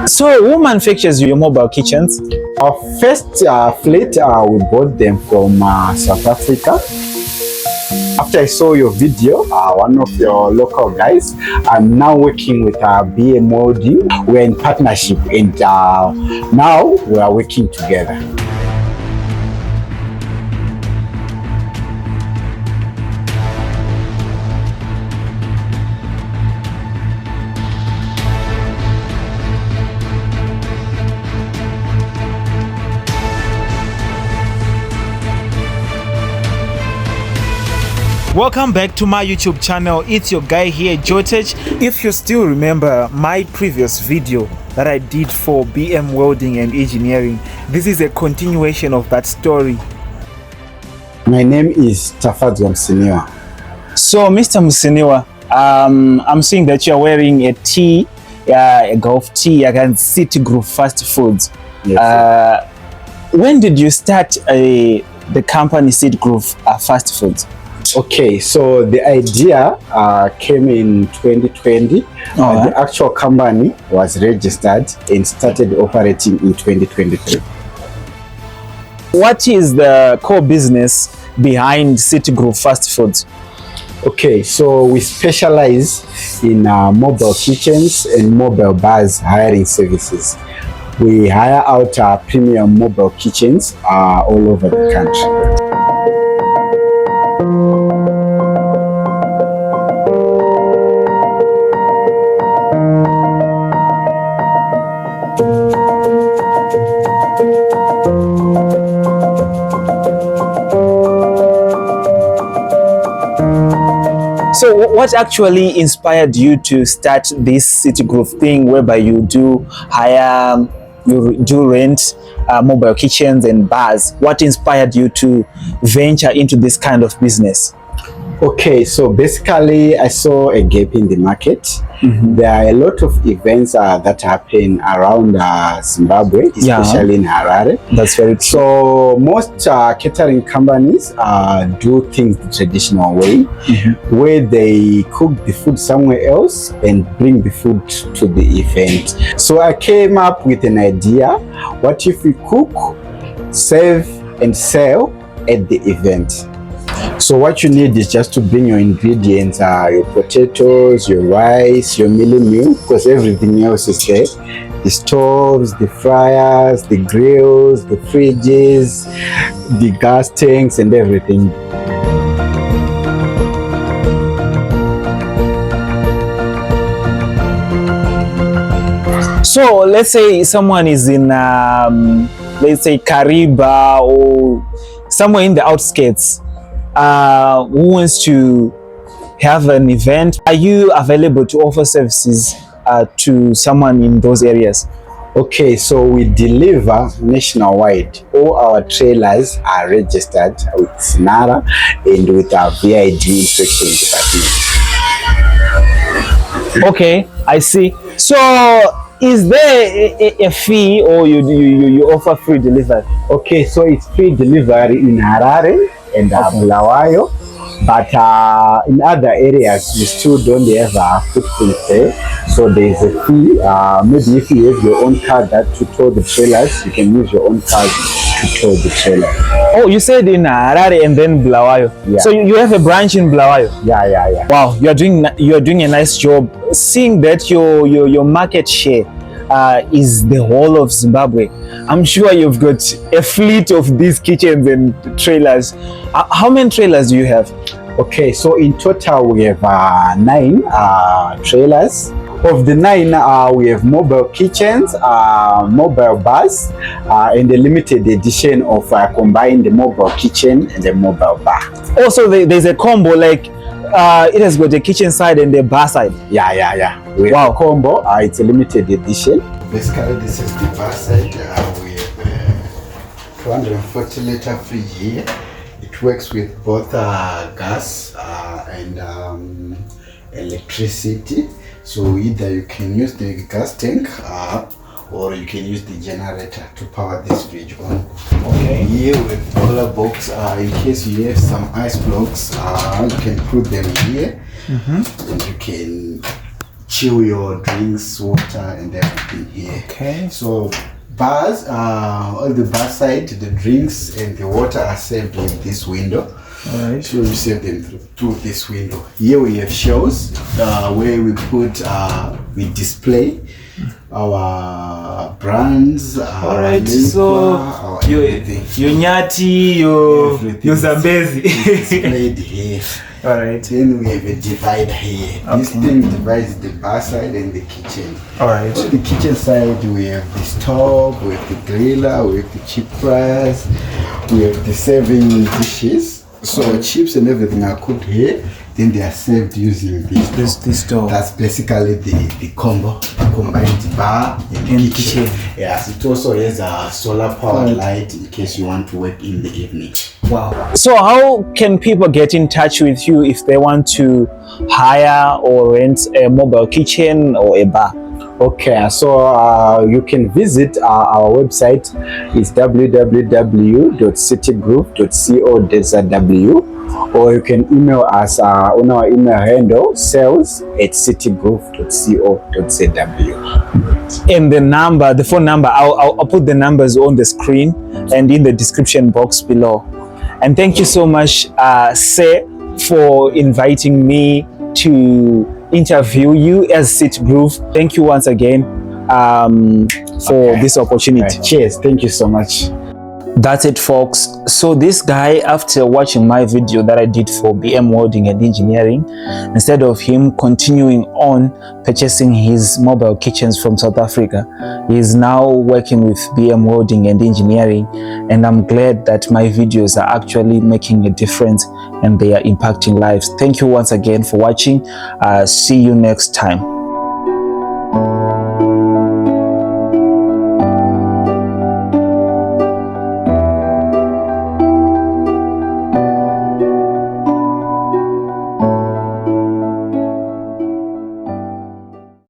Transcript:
So who manufactures your mobile kitchens? Our first fleet, we bought them from South Africa. After I saw your video, one of your local guys, I'm now working with BM Welding. We're in partnership, and now we are working together. Welcome back to my YouTube channel. It's your guy here, Jotech. If you still remember my previous video that I did for BM Welding and Engineering, this is a continuation of that story. My name is Tafadzwa Musiniwa. So Mr. Musiniwa, I'm seeing that you're wearing a tee, a golf tee against City Group Fast Foods. Yes, when did you start the company City Group Fast Foods? Okay, so the idea came in 2020. The actual company was registered and started operating in 2023. What is the core business behind City Group Fast Foods? Okay, so we specialize in mobile kitchens and mobile bars hiring services. We hire out premium mobile kitchens all over the country. So what actually inspired you to start this City Group thing whereby you do hire, you do rent mobile kitchens and bars? What inspired you to venture into this kind of business? Okay, so basically I saw a gap in the market. There are a lot of events that happen around Zimbabwe, especially in Harare. That's very true. So most catering companies do things the traditional way, where they cook the food somewhere else and bring the food to the event. So I came up with an idea. What if we cook, serve and sell at the event? So what you need is just to bring your ingredients, your potatoes, your rice, your milling meal, because everything else is there. The stoves, the fryers, the grills, the fridges, the gas tanks and everything. So let's say someone is in, let's say Kariba or somewhere in the outskirts, who wants to have an event. Are you available to offer services to someone in those areas? Okay, so we deliver nationwide. All our trailers are registered with SNARA and with our VID inspection department. Okay, I see. So is there a fee or you offer free delivery? Okay, so it's free delivery in Harare and Bulawayo, but in other areas we still don't have a footprint there, so there is a fee. Maybe if you have your own car that to tow the trailers, you can use your own car to tow the trailer. Oh, you said in Harare and then Bulawayo. Yeah. So you have a branch in Bulawayo. Yeah. Wow, you're doing a nice job. Seeing that your market share is the whole of Zimbabwe, I'm sure you've got a fleet of these kitchens and trailers. How many trailers do you have? Okay, so in total we have 9 trailers. Of the 9, we have mobile kitchens, mobile bars, and the limited edition of combined the mobile kitchen and the mobile bar. Also, there's a combo, like it has got the kitchen side and the bar side. Yeah. We have a combo. It's a limited edition. Basically, this is the bar side. We have a 240 liter fridge here. It works with both gas and electricity. So either you can use the gas tank or you can use the generator to power this fridge on. Okay. Here with cooler box, in case you have some ice blocks, you can put them here, and you can chill your drinks, water, and everything here. Okay. So bars, on the bar side, the drinks and the water are served with this window. All right. So we serve them through this window. Here we have shelves where we put, we display our brands. All right. Liquor, So your Nyati, your Zambezi displayed here. All right. Then we have a divider here. Okay. This thing divides the bar side and the kitchen. All right. On the kitchen side, we have the stove, we have the griller, we have the chip fryers, we have the serving dishes. So chips and everything are cooked here. Then they are served using this stove. That's basically the combo, the combined bar and kitchen. Yes, it also has a solar powered light in case you want to work in the evening. Wow. So how can people get in touch with you if they want to hire or rent a mobile kitchen or a bar? Okay, so you can visit our website. It's www.citygroove.co.zw, or you can email us on our email handle sales@citygroove.co.zw. And the phone number, I'll put the numbers on the screen and in the description box below. And thank you so much, Se, for inviting me to interview you as City Groove. Thank you once again for this opportunity. Right. Cheers. Thank you so much. That's it, folks. So this guy, after watching my video that I did for BM Welding and Engineering, instead of him continuing on purchasing his mobile kitchens from South Africa, he is now working with BM Welding and Engineering, and I'm glad that my videos are actually making a difference and they are impacting lives. Thank you once again for watching. See you next time.